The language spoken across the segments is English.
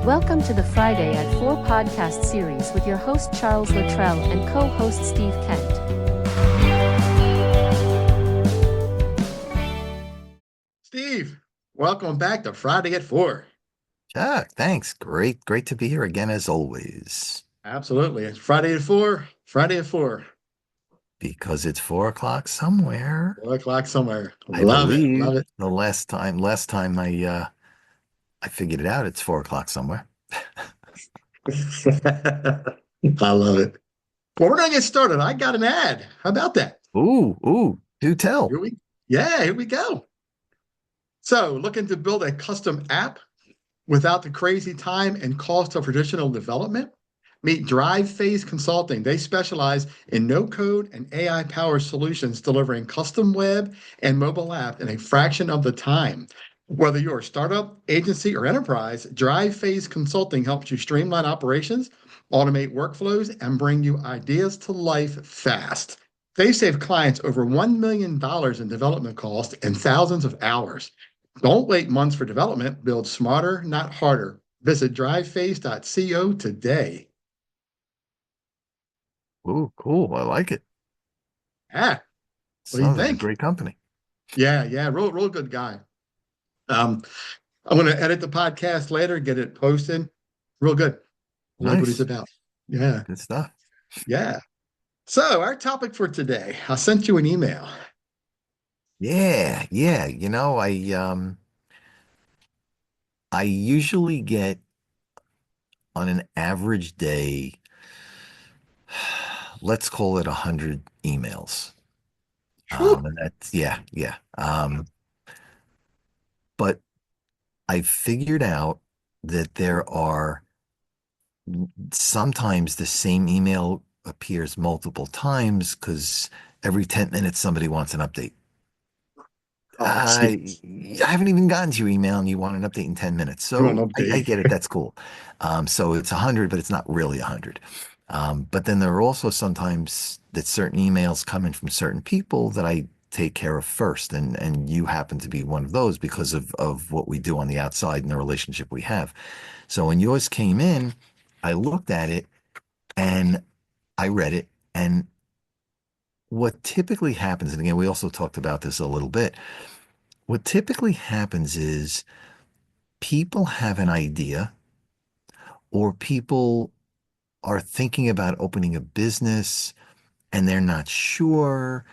Welcome to the Friday at 4 podcast series with your host Charles Luttrell and co-host Steve Kent. Steve, welcome back to Friday at 4. Chuck, thanks. Great to be here again as always. Absolutely. It's Friday at 4, Friday at 4. Because it's 4 o'clock somewhere. 4 o'clock somewhere. I Love it. believe Love it. the last time I figured it out, it's 4 o'clock somewhere. I love it. Well, we're going to get started. I got an ad. How about that? Do tell. Here we, here we go. So, looking to build a custom app without the crazy time and cost of traditional development? Meet Drive Phase Consulting. They specialize in no code and AI powered solutions delivering custom web and mobile app in a fraction of the time. Whether you're a startup, agency, or enterprise, Drive Phase Consulting helps you streamline operations, automate workflows, and bring you ideas to life fast. They save clients over $1 million in development costs and thousands of hours. Don't wait months for development. Build smarter, not harder. Visit drivephase.co today. Ooh, cool. I like it. Yeah. What do you Sounds like a think? great company. Yeah, real good guy. I'm going to edit the podcast later, get it posted. Real good. I like what he's Nice. about. Yeah, Good stuff. yeah. So our topic for today, I sent you an email. Yeah. I usually get on an average day, let's call it 100 emails. Whew. And that's yeah. But I figured out that there are sometimes the same email appears multiple times because every 10 minutes somebody wants an update. Oh, I, geez. I haven't even gotten to your email and you want an update in 10 minutes. You want So an I update? get it. That's cool. So it's 100, but it's not really 100. But then there are also sometimes that certain emails come in from certain people that I take care of first. And you happen to be one of those because of what we do on the outside and the relationship we have. So when yours came in, I looked at it and I read it. And what typically happens, and again, we also talked about this a little bit. What typically happens is people have an idea or people are thinking about opening a business and they're not sure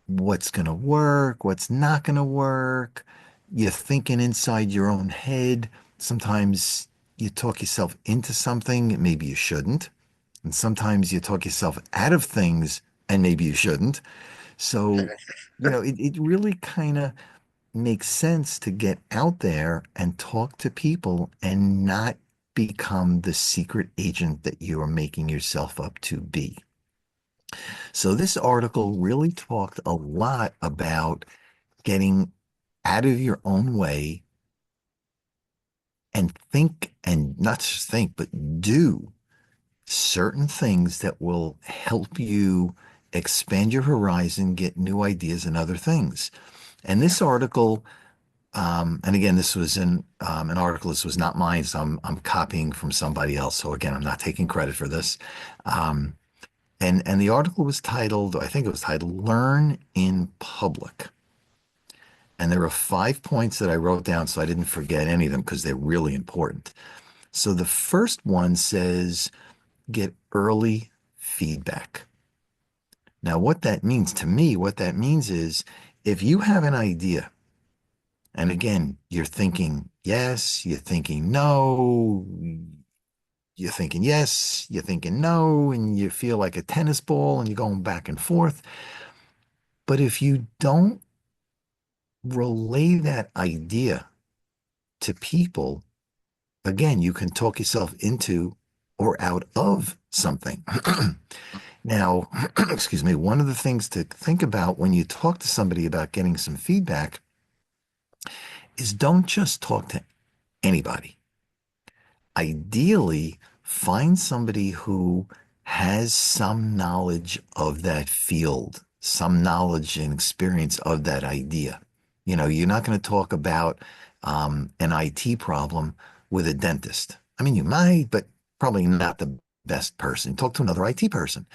what's going to work, what's not going to work. You're thinking inside your own head. Sometimes you talk yourself into something, maybe you shouldn't. And sometimes you talk yourself out of things and maybe you shouldn't. So, it really kind of makes sense to get out there and talk to people and not become the secret agent that you are making yourself up to be. So this article really talked a lot about getting out of your own way and think, and not just think, but do certain things that will help you expand your horizon, get new ideas and other things. And this article, and again, this was in an article. This was not mine, so I'm copying from somebody else. So again, I'm not taking credit for this. Um, and the article was titled, I think it was titled, "Learn in Public." And there are 5 points that I wrote down, so I didn't forget any of them because they're really important. So the first one says, get early feedback. Now, what that means to me, what that means is if you have an idea, and again, you're thinking yes, you're thinking no, you're thinking yes, you're thinking no, and you feel like a tennis ball and you're going back and forth. But if you don't relay that idea to people, again, you can talk yourself into or out of something. Now, excuse me, one of the things to think about when you talk to somebody about getting some feedback is don't just talk to anybody. Ideally, find somebody who has some knowledge of that field, some knowledge and experience of that idea. You're not going to talk about an IT problem with a dentist. I mean, you might, but probably not the best person. Talk to another IT person.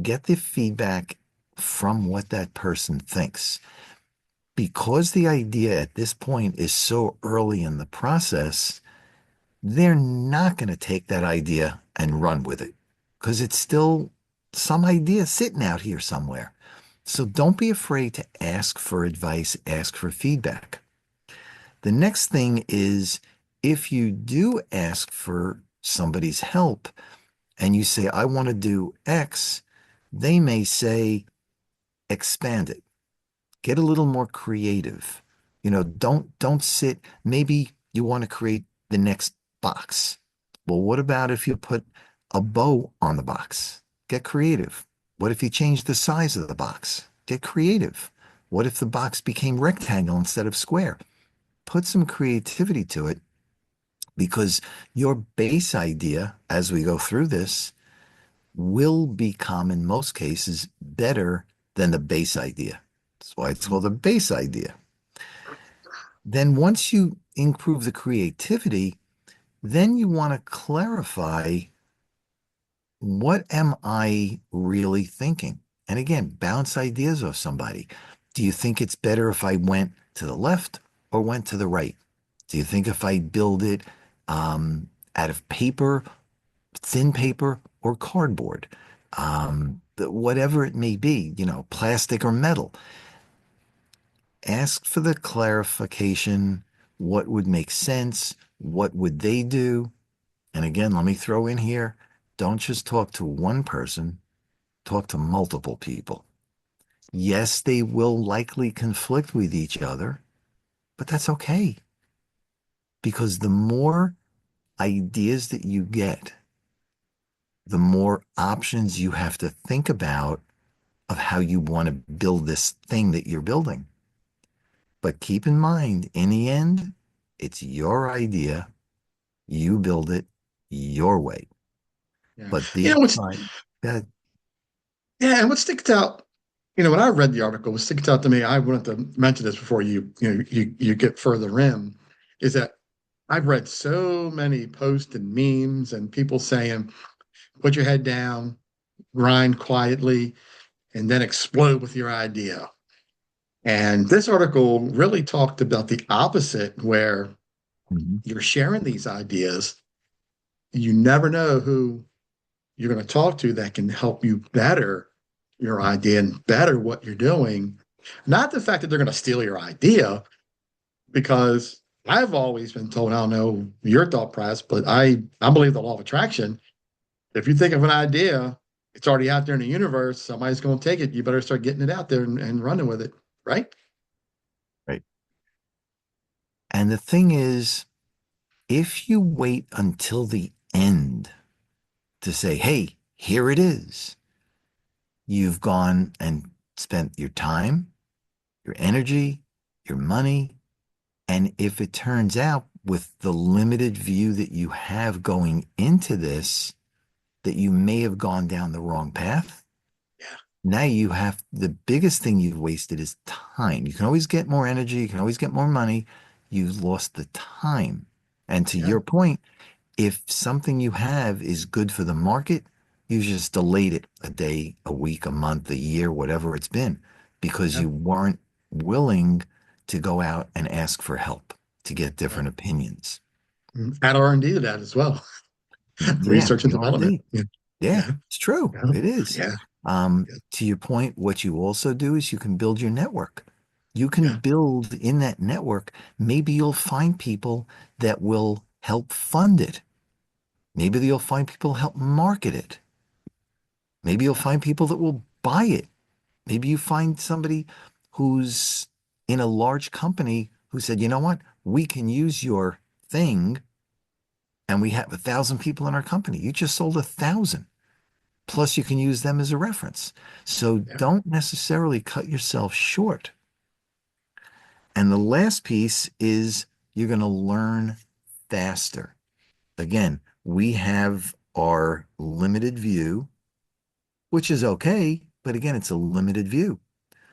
Get the feedback from what that person thinks. Because the idea at this point is so early in the process, they're not going to take that idea and run with it because it's still some idea sitting out here somewhere. So don't be afraid to ask for advice, ask for feedback. The next thing is if you do ask for somebody's help and you say, I want to do X, they may say, expand it, get a little more creative. Don't sit. Maybe you want to create the next box. Well, what about if you put a bow on the box? Get creative. What if you change the size of the box? Get creative. What if the box became rectangle instead of square? Put some creativity to it because your base idea, as we go through this, will become, in most cases, better than the base idea. That's why it's called a base idea. Then once you improve the creativity, then you want to clarify what am I really thinking? And again, bounce ideas off somebody. Do you think it's better if I went to the left or went to the right? Do you think if I build it out of paper, thin paper, or cardboard? Whatever it may be, plastic or metal. Ask for the clarification. What would make sense? What would they do? And again, let me throw in here, don't just talk to one person, talk to multiple people. Yes, they will likely conflict with each other, but that's okay because the more ideas that you get, the more options you have to think about of how you want to build this thing that you're building. But keep in mind, in the end, it's your idea. You build it your way. Yeah. But You the know, what's time that Yeah, and what sticks out, when I read the article, what sticks out to me, I wanted to mention this before you get further in, is that I've read so many posts and memes and people saying, put your head down, grind quietly, and then explode with your idea. And this article really talked about the opposite, where Mhm. you're sharing these ideas. You never know who you're going to talk to that can help you better your idea and better what you're doing. Not the fact that they're going to steal your idea, because I've always been told, I don't know your thought process, but I believe the law of attraction. If you think of an idea, it's already out there in the universe. Somebody's going to take it. You better start getting it out there and running with it. Right? Right. And the thing is, if you wait until the end to say, hey, here it is, you've gone and spent your time, your energy, your money. And if it turns out with the limited view that you have going into this, that you may have gone down the wrong path, Yeah. now you have the biggest thing you've wasted is time. You can always get more energy, you can always get more money. You've lost the time. And to Yeah. your point, if something you have is good for the market, you just delayed it a day, a week, a month, a year, whatever it's been, because Yeah. you weren't willing to go out and ask for help to get Yeah. different opinions. Add R&D to that as well. Yeah, Research and the development. R&D. Yeah. Yeah, Yeah. it's true. Yeah. It is. Yeah. To your point, what you also do is you can build your network. You can Yeah. build in that network. Maybe you'll find people that will help fund it. Maybe you'll find people help market it. Maybe you'll Yeah. find people that will buy it. Maybe you find somebody who's in a large company who said, you know what, we can use your thing and we have 1,000 people in our company. You just sold 1,000. Plus, you can use them as a reference. So Yeah. don't necessarily cut yourself short. And the last piece is you're going to learn faster. Again, we have our limited view, which is okay, but again, it's a limited view.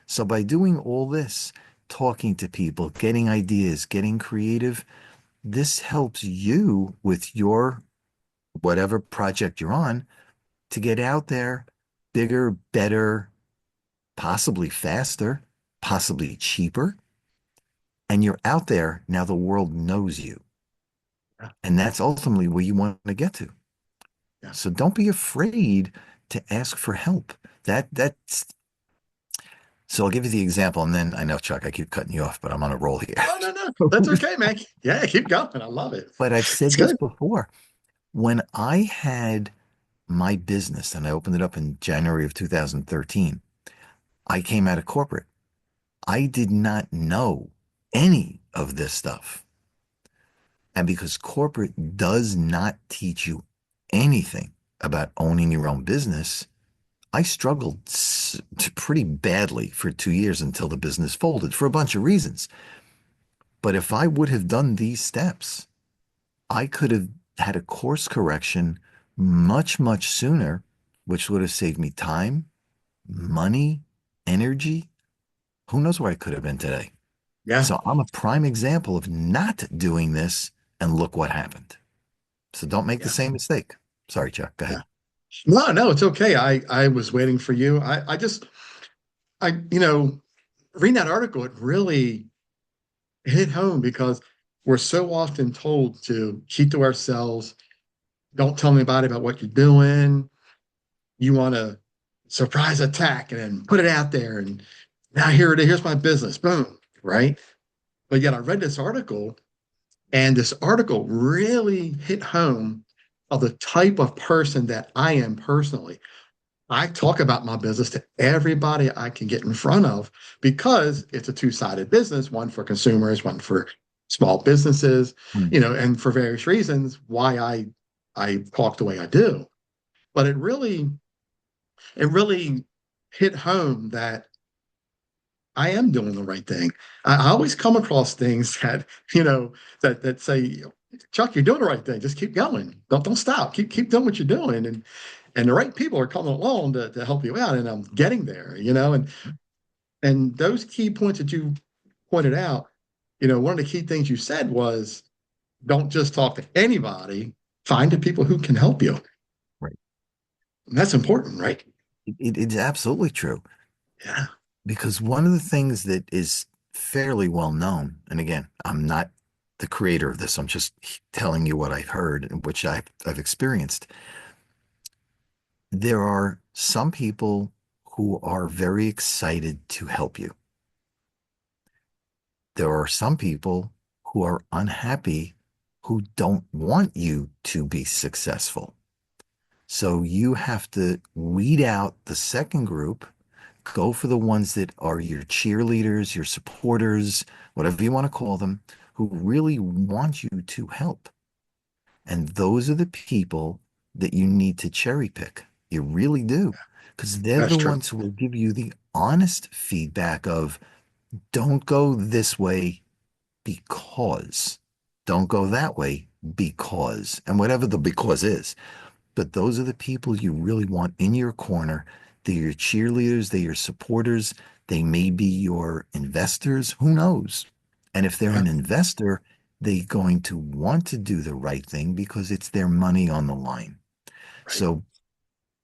So by doing all this, talking to people, getting ideas, getting creative, this helps you with your whatever project you're on to get out there bigger, better, possibly faster, possibly cheaper. And you're out there. Now the world knows you. Yeah. And that's ultimately where you want to get to. Yeah. So don't be afraid to ask for help. That's so I'll give you the example, and then I know, Chuck, I keep cutting you off, but I'm on a roll here. Oh, no, no. That's okay, man. Yeah, keep going. I love it. But I've It's said this good. before. When I had my business and I opened it up in January of 2013, I came out of corporate. I did not know any of this stuff. And because corporate does not teach you anything about owning your own business, I struggled pretty badly for 2 years until the business folded for a bunch of reasons. But if I would have done these steps, I could have had a course correction much, much sooner, which would have saved me time, money, energy. Who knows where I could have been today? Yeah. So I'm a prime example of not doing this, and look what happened. So don't make the Yeah. same mistake. Sorry, Chuck. Go Yeah. ahead. No, no, it's okay. I was waiting for you. I reading that article, it really hit home because we're so often told to keep to ourselves. Don't tell anybody about what you're doing. You want to surprise attack and then put it out there. And now here it is. Here's my business. Boom. Right. But yet I read this article, and this article really hit home of the type of person that I am personally. I talk about my business to everybody I can get in front of because it's a two-sided business, one for consumers, one for small businesses, Hmm. and for various reasons why I talk the way I do. But it really hit home that I am doing the right thing. I always come across things that say, Chuck, you're doing the right thing. Just keep going. Don't stop. Keep doing what you're doing. And the right people are coming along to help you out. And I'm getting there, and those key points that you pointed out, one of the key things you said was don't just talk to anybody, find the people who can help you. Right. And that's important, right? It's absolutely true. Yeah. Because one of the things that is fairly well known, and again, I'm not the creator of this, I'm just telling you what I've heard and which I've experienced. There are some people who are very excited to help you. There are some people who are unhappy who don't want you to be successful. So you have to weed out the second group, go for the ones that are your cheerleaders, your supporters, whatever you want to call them, who really want you to help. And those are the people that you need to cherry pick. You really do. Because they're That's the true. ones who will give you the honest feedback of don't go this way because, don't go that way because, and whatever the because is. But those are the people you really want in your corner. They're your cheerleaders, they're your supporters, they may be your investors, who knows? And if they're Yeah. an investor, they're going to want to do the right thing because it's their money on the line. Right. So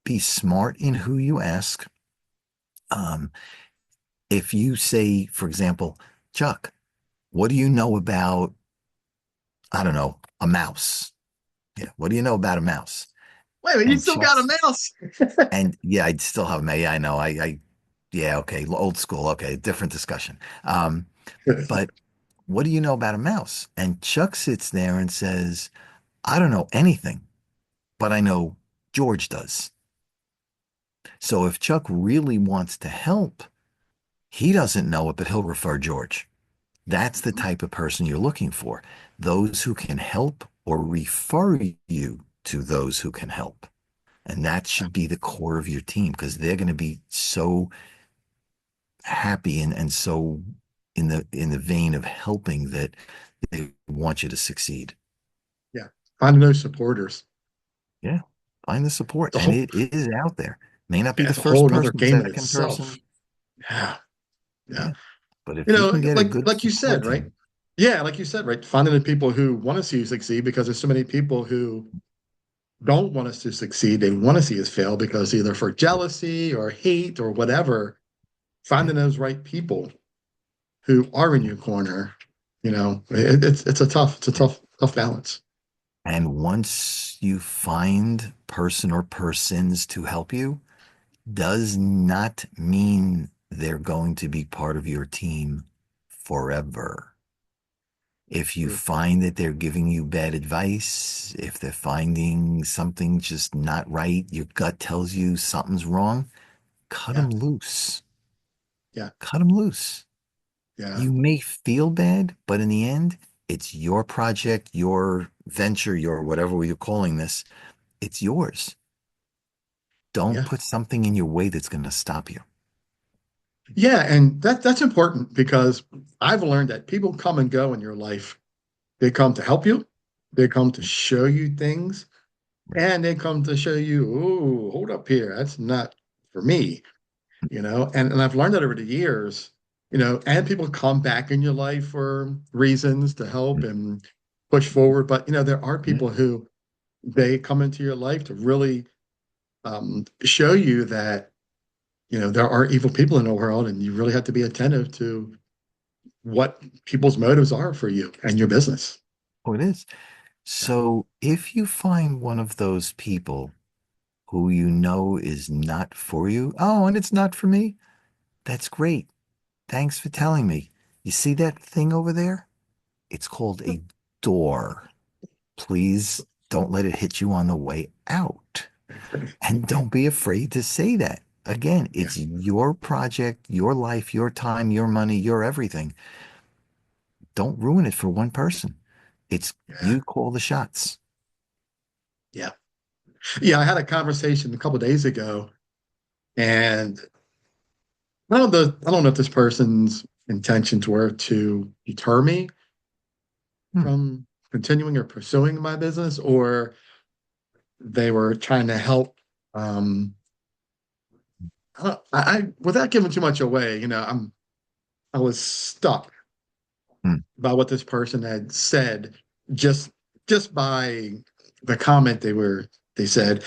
be smart in who you ask. Um, if you say, for example, Chuck, what do you know about, I don't know, a mouse? Yeah, what do you know about a mouse? Wait a minute, you And still got a Chuck's mouse. And yeah, I'd still have May. I know. Yeah, okay, old school. Okay, different discussion. But what do you know about a mouse? And Chuck sits there and says, I don't know anything, but I know George does. So if Chuck really wants to help, he doesn't know it, but he'll refer George. That's the type of person you're looking for. Those who can help or refer you to those who can help. And that should be the core of your team because they're going to be so happy and so in the vein of helping that they want you to succeed. Yeah. Finding those supporters. Yeah. Find the support. It's a And whole, it is out there. May not be yeah, the it's a first whole other person, game in second itself. person. Yeah. Yeah. Yeah. But if you can get a good Like you said, support right? team, Yeah, like you said, right? Finding the people who want to see you succeed because there's so many people who don't want us to succeed. They want to see us fail because either for jealousy or hate or whatever, Right. finding those right people who are in your corner, it's a tough balance. And once you find person or persons to help you, does not mean they're going to be part of your team forever. If you True. find that they're giving you bad advice, if they're finding something just not right, your gut tells you something's wrong, cut Yeah, them loose. yeah, Cut them loose. yeah, You may feel bad, but in the end, it's your project, your venture, your whatever you're calling this. It's yours. Don't yeah. put something in your way that's going to stop you. Yeah, and that's important because I've learned that people come and go in your life. They come to help you, they come to show you things, Right. and they come to show you, oh, hold up here, that's not for me, and I've learned that over the years, and people come back in your life for reasons to help and push forward. But there are Yeah. people who they come into your life to really show you that there are evil people in the world, and you really have to be attentive to what people's motives are for you and your business. Oh, it is. Yeah, So if you find one of those people who you know is not for you, oh, and it's not for me, that's great. Thanks for telling me. You see that thing over there? It's called a door. Please don't let it hit you on the way out. And don't be afraid to say that. Again, yeah, it's your project, your life, your time, your money, your everything. Don't ruin it for one person. It's yeah, you call the shots. yeah. Yeah, I had a conversation a couple of days ago, and I don't know if this person's intentions were to deter me Hmm. from continuing or pursuing my business, or they were trying to help. Um, without giving too much away, I was stuck Hmm. by what this person had said, just just by the comment they said.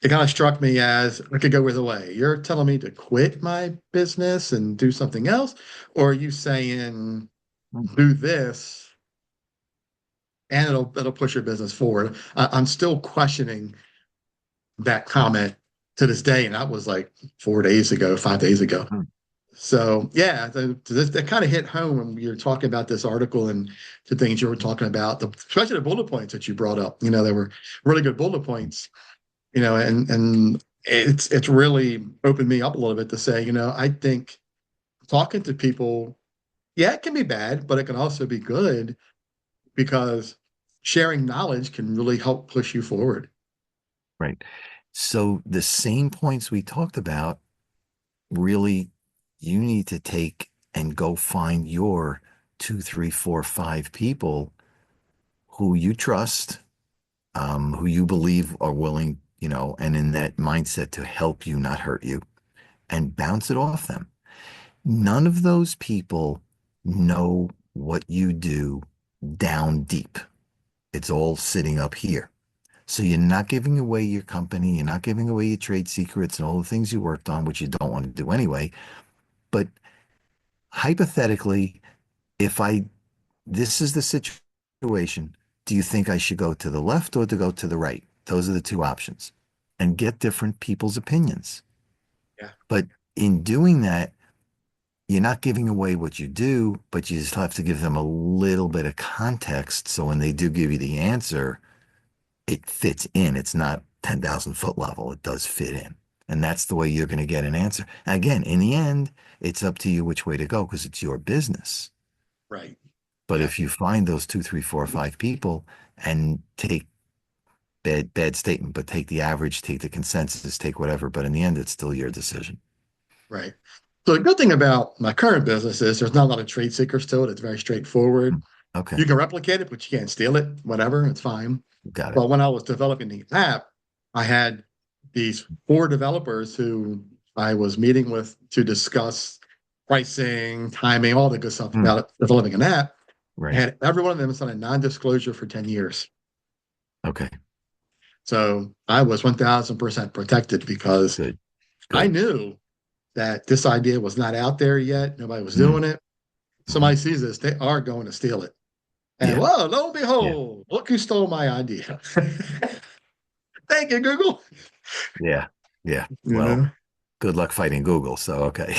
It kind of struck me as I could go either way. You're telling me to quit my business and do something else, or are you saying Hmm. do this and it'll push your business forward? I'm still questioning that comment to this day, and that was like 4 days ago, 5 days ago. Hmm. So yeah, that kind of hit home when you're talking about this article and the things you were talking about, especially the bullet points that you brought up. They were really good bullet points. And it's really opened me up a little bit to say, I think talking to people, yeah, it can be bad, but it can also be good because sharing knowledge can really help push you forward. Right. So the same points we talked about, really, you need to take and go find your two, three, four, five people who you trust, who you believe are willing, and in that mindset to help you, not hurt you, and bounce it off them. None of those people know what you do down deep. It's all sitting up here. So you're not giving away your company, you're not giving away your trade secrets and all the things you worked on, which you don't want to do anyway. But hypothetically, if I this is the situation, do you think I should go to the left or to go to the right? Those are the two options. And get different people's opinions. Yeah, But in doing that, you're not giving away what you do, but you just have to give them a little bit of context. So when they do give you the answer, it fits in. It's not 10,000 foot level. It does fit in. And that's the way you're going to get an answer. Again, in the end, it's up to you which way to go because it's your business. right. But Yeah, if you find those two, three, four, five people and take bad statement, but take the average, take the consensus, take whatever, but in the end, it's still your decision. right. So the good thing about my current business is there's not a lot of trade secrets to it. It's very straightforward. Hmm. Okay. You can replicate it, but you can't steal it, whatever, it's fine. Got it. But when I was developing the app, I had these four developers who I was meeting with to discuss pricing, timing, all the good stuff Hmm. about developing an app. Right. And every one of them signed a non-disclosure for 10 years. Okay. So I was 1000% protected because Good. I Good. knew that this idea was not out there yet. Nobody was Mm-hmm. doing it. Mm-hmm. Somebody sees this, they are going to steal it. And Yeah. whoa, lo and Yeah. behold, look who stole my idea. Thank you, Google. Yeah. Yeah. You Well, know? good luck fighting Google. So, okay.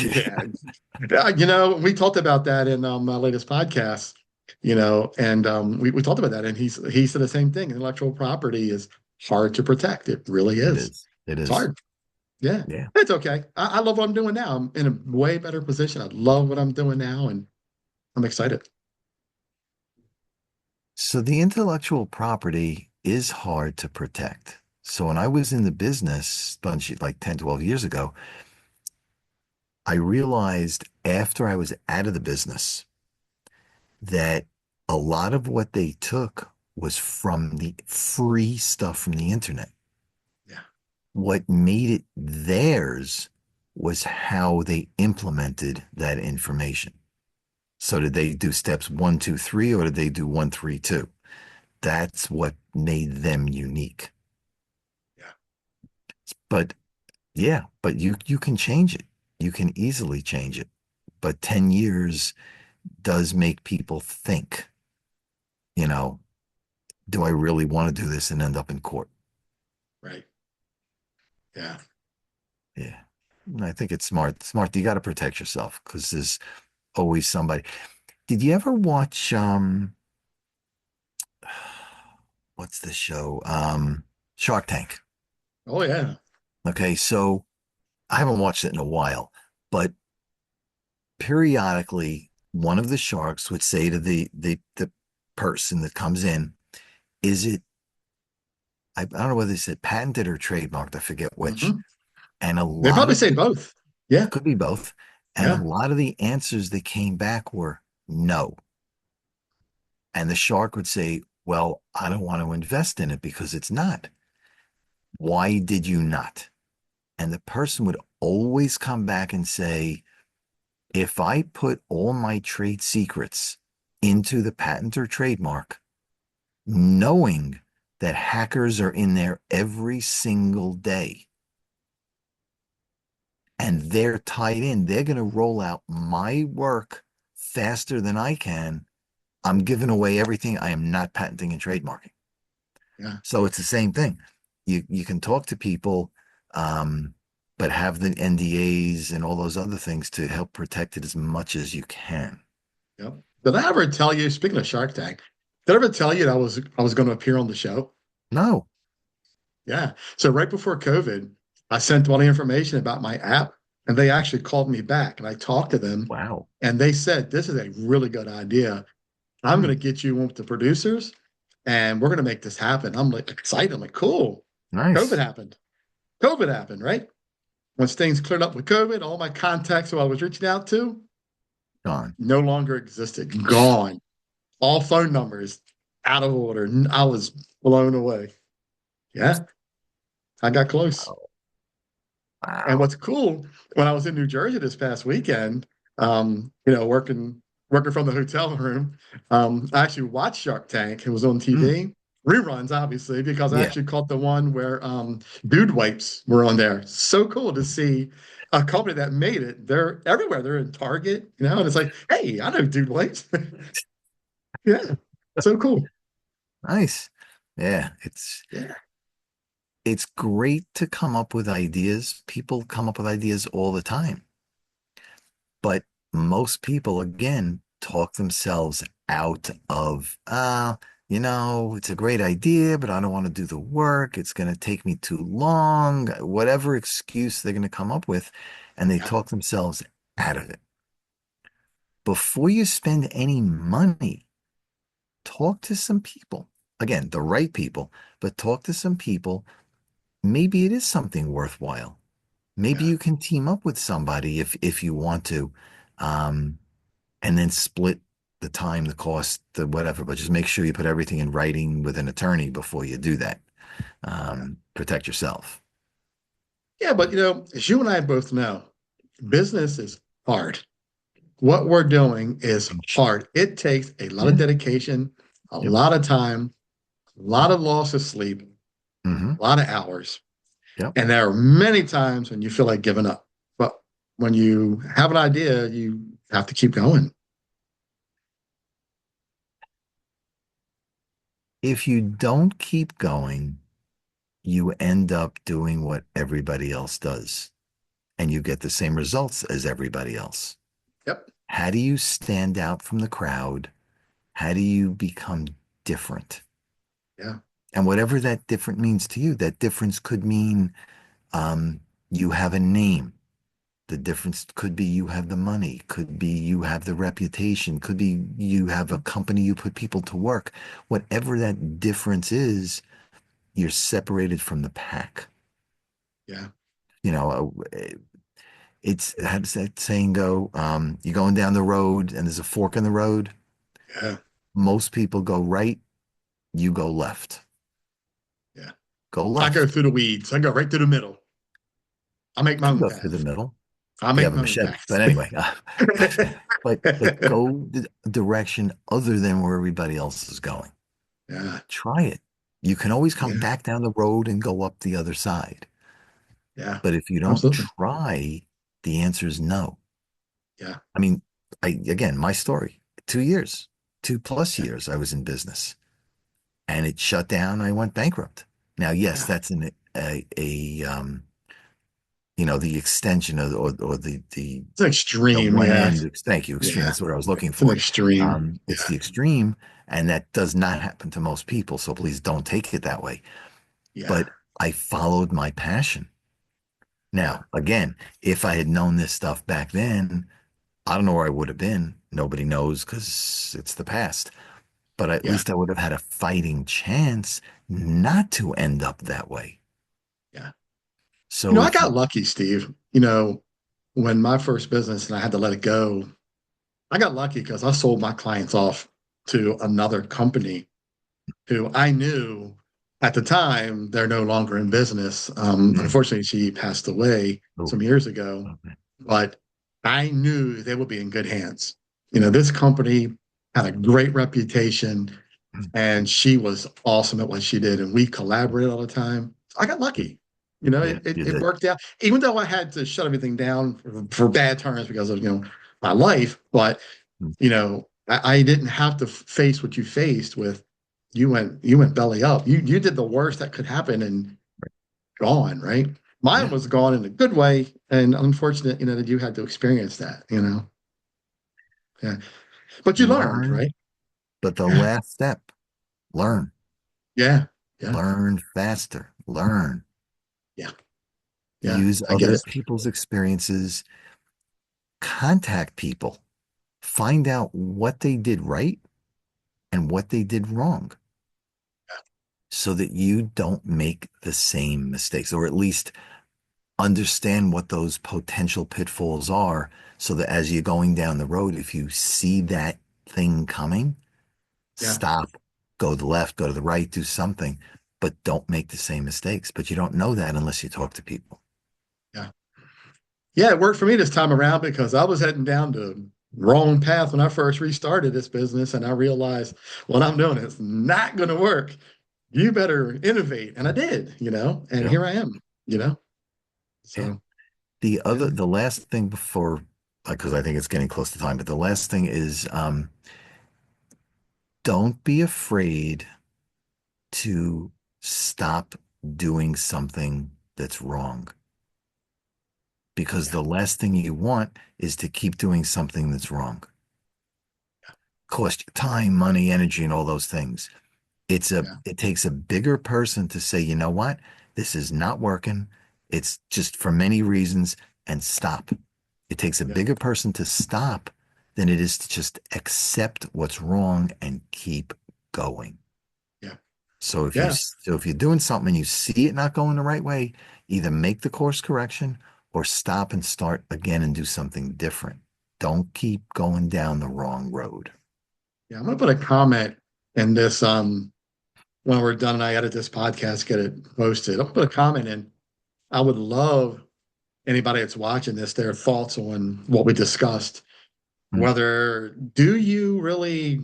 Yeah. We talked about that in my latest podcast, and we talked about that, and he said the same thing. Intellectual property is hard to protect. It really It is. is. It It's is. hard. Yeah. Yeah. It's okay. I love what I'm doing now. I'm in a way better position. I love what I'm doing now, and I'm excited. So the intellectual property is hard to protect. So when I was in the business, bunch like 10, 12 years ago, I realized after I was out of the business that a lot of what they took was from the free stuff from the internet. Yeah. What made it theirs was how they implemented that information. So did they do steps one, two, three, or did they do one, three, two? That's what made them unique. Yeah. But yeah, but you can change it. You can easily change it. But 10 years does make people think, you know, do I really want to do this and end up in court? Right. Yeah. Yeah. And I think it's smart. Smart. You got to protect yourself because there's always somebody. Did you ever watch what's the show? Shark Tank. Oh yeah. Okay, so I haven't watched it in a while, but periodically one of the sharks would say to the person that comes in, is it I don't know whether they said patented or trademarked, I forget which. Hmm. And a They lot probably of say the both. Yeah. could be both. And a Yeah. lot of the answers that came back were no. And the shark would say, well, I don't want to invest in it because it's not. Why did you not? And the person would always come back and say, if I put all my trade secrets into the patent or trademark, knowing that hackers are in there every single day and they're tied in, they're going to roll out my work faster than I can. I'm giving away everything. I am not patenting and trademarking. Yeah. So it's the same thing. You can talk to people, um, but have the NDAs and all those other things to help protect it as much as you can. Yep. Did I ever tell you, speaking of Shark Tank, did I ever tell you that I was going to appear on the show? No. Yeah. So right before COVID, I sent all the information about my app, and they actually called me back, and I talked to them, Wow. and they said, "This is a really good idea. I'm Hmm. going to get you one with the producers, and we're going to make this happen." I'm like excited. I'm like, cool. COVID Nice. happened. COVID happened, right? Once things cleared up with COVID, all my contacts who I was reaching out to Gone. no longer existed. Gone. All phone numbers out of order. I was blown away. Yeah, I got close. Wow. And Wow. what's cool, when I was in New Jersey this past weekend, working from the hotel room, I actually watched Shark Tank. It was on Hmm. TV. Reruns, obviously, because I Yeah. actually caught the one where dude wipes were on there. So cool to see a company that made it. They're everywhere. They're in Target, and it's like, hey, I know dude wipes. Yeah, so cool. Nice. Yeah. Yeah, It's great to come up with ideas. People come up with ideas all the time. But most people, again, talk themselves out of, it's a great idea, but I don't want to do the work. It's going to take me too long, whatever excuse they're going to come up with. And they yeah, talk themselves out of it. Before you spend any money, talk to some people. Again, the right people, but talk to some people. Maybe it is something worthwhile. Maybe yeah, you can team up with somebody if you want to. Um, and then split the time, the cost, the whatever. But just make sure you put everything in writing with an attorney before you do that. yeah. Protect yourself. Yeah, but as you and I both know, business is hard. What we're doing is hard. It takes a lot of Yeah. dedication, a Yep. lot of time, a lot of loss of sleep. Hmm. a lot of hours. Yep. And there are many times when you feel like giving up. But when you have an idea, you have to keep going. If you don't keep going, you end up doing what everybody else does, and you get the same results as everybody else. Yep. How do you stand out from the crowd? How do you become different? Yeah. And whatever that different means to you, that difference could mean um, you have a name. The difference could be you have the money, could be you have the reputation, could be you have a company you put people to work. Whatever that difference is, you're separated from the pack. Yeah. You know, it's how does that saying go? You're going down the road and there's a fork in the road. Yeah. Most people go right, you go left. Yeah. Go I go left. through the weeds. I go right through the middle. I make You my can own go through the path. middle I if you make have a my own machete. path. But anyway, but go the direction other than where everybody else is going. Yeah. Try it. You can always come Yeah. back down the road and go up the other side. Yeah. But if you don't Absolutely. try, the answer is no. Yeah. I mean, again, my story, 2 years, 2+ Yeah. years I was in business and it shut down. I went bankrupt. Now, yes, Yeah. that's the extension of or It's an the extreme. one Yeah. end. Thank you, extreme. Yeah. That's what I was looking It's an for. extreme. It's Yeah. the extreme, and that does not happen to most people. So please don't take it that way. Yeah. But I followed my passion. Yeah. Now, again, if I had known this stuff back then, I don't know where I would have been. Nobody knows because it's the past. But at Yeah. least I would have had a fighting chance not to end up that way. Yeah. So I if got you, lucky, Steve. When my first business and I had to let it go, I got lucky because I sold my clients off to another company who I knew at the time they're no longer in business. mm, Unfortunately, she passed away oh, some years ago, okay. but I knew they would be in good hands. This company had a great reputation and she was awesome at what she did. And we collaborated all the time. I got lucky. Yeah, It, it, you it did. worked out, even though I had to shut everything down for bad terms because of, my life. But, Mm, I didn't have to face what you faced with. You went belly up. You did the worst that could happen and gone, right? Mine yeah, was gone in a good way. And unfortunate, that you had to experience that. Yeah. But you learned, learn. right? But the Yeah. last step, learn, Yeah. Yeah. learn faster, learn, Yeah. Yeah. use I get other it. people's experiences, contact people, find out what they did right and what they did wrong so that you don't make the same mistakes, or at least understand what those potential pitfalls are so that as you're going down the road, if you see that thing coming, Yeah. stop, go to the left, go to the right, do something, but don't make the same mistakes. But you don't know that unless you talk to people. Yeah. Yeah, it worked for me this time around because I was heading down the wrong path when I first restarted this business, and I realized what I'm doing is not going to work. You better innovate, and I did, and Yeah. here I am, you know. Yeah. So yeah, The last thing before, because I think it's getting close to time, but the last thing is don't be afraid to stop doing something that's wrong. Because yeah, the last thing you want is to keep doing something that's wrong. Cost you time, money, energy, and all those things. yeah, It takes a bigger person to say, you know what, this is not working. It's just for many reasons, and stop. It takes a yeah, bigger person to stop than it is to just accept what's wrong and keep going. yeah, yeah, So if you're doing something and you see it not going the right way, either make the course correction or stop and start again and do something different. Don't keep going down the wrong road. yeah. I'm gonna put a comment in this when we're done and I edit this podcast, get it posted. I'll put a comment in. I would love anybody that's watching this, their thoughts on what we discussed. Mm, Whether do you really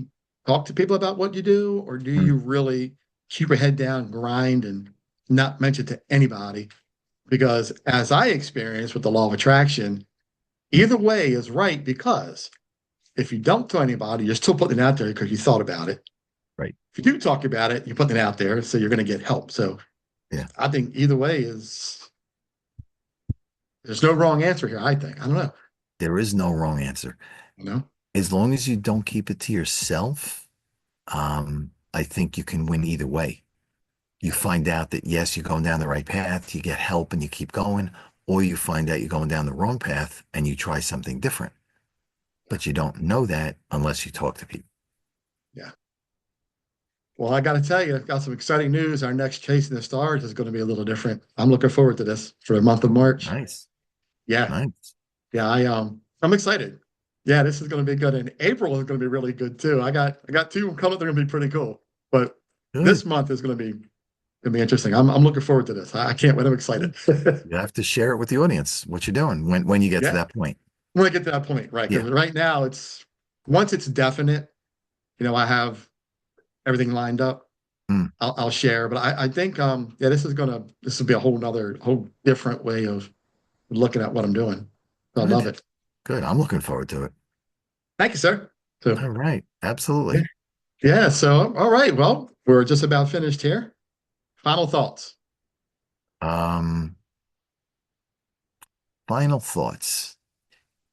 talk to people about what you do, or do mm, you really keep your head down, grind, and not mention to anybody, because as I experienced with the law of attraction, either way is right, because if you don't tell anybody, you're still putting it out there because you thought about it. Right. If you do talk about it, you're putting it out there, so you're going to get help. So Yeah. I think either way there's no wrong answer here, I think. I don't know. There is no wrong answer. You know? As long as you don't keep it to yourself, I think you can win either way. You find out that, yes, you're going down the right path, you get help and you keep going, or you find out you're going down the wrong path and you try something different. But you don't know that unless you talk to people. Yeah. Well, I got to tell you, I've got some exciting news. Our next Chasing the Stars is going to be a little different. I'm looking forward to this for the month of March. Nice. Yeah. Nice. Yeah. I'm excited. Yeah, this is going to be good. And April is going to be really good too. I got two coming. They're going to be pretty cool. But Good. this month is going to be interesting. I'm looking forward to this. I can't wait. I'm excited. You have to share it with the audience, what you're doing when you get to that point. When I get to that point, right? Because right now once it's definite, I have everything lined up. I'll share. But I think this will be a whole different way of looking at what I'm doing. So I love it. Good. I'm looking forward to it. Thank you, sir. So, all right. Absolutely. Yeah. So, all right. Well, we're just about finished here. Final thoughts. Final thoughts.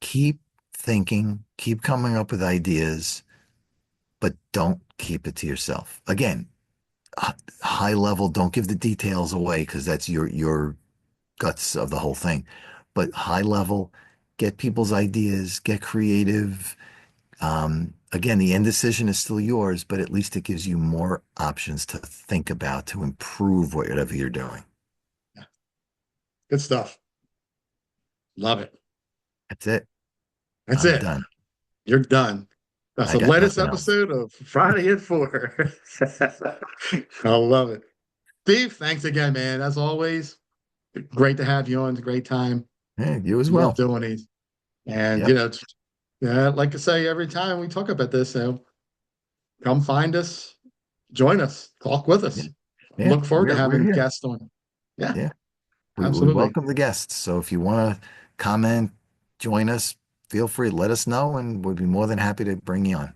Keep thinking, keep coming up with ideas, but don't keep it to yourself. Again, high level, don't give the details away because that's your guts of the whole thing. But high level, get people's ideas, get creative. Again, the end decision is still yours, but at least it gives you more options to think about to improve whatever you're doing. Yeah. Good stuff. Love it. That's it. That's I'm it. done. You're done. That's the latest episode of Friday at 4. I love it. Steve, thanks again, man. As always, great to have you on. It's a great time. Yeah, you as well. Love doing these. And, like I say every time we talk about this, come find us, join us, talk with us. Yeah. Look forward to having guests on. Yeah. Yeah. Absolutely. We welcome the guests. So if you want to comment, join us, feel free, let us know, and we'll be more than happy to bring you on.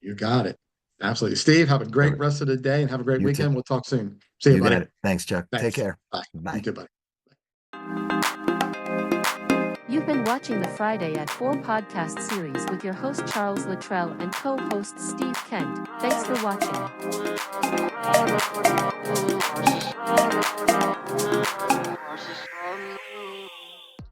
You got it. Absolutely. Steve, have a great rest of the day and have a great weekend. We'll talk soon. See you, buddy. Got it. Thanks, Chuck. Thanks. Take care. Bye. Bye. You too, buddy. You've been watching the Friday at 4 podcast series with your host Charles Luttrell and co-host Steve Kent. Thanks for watching.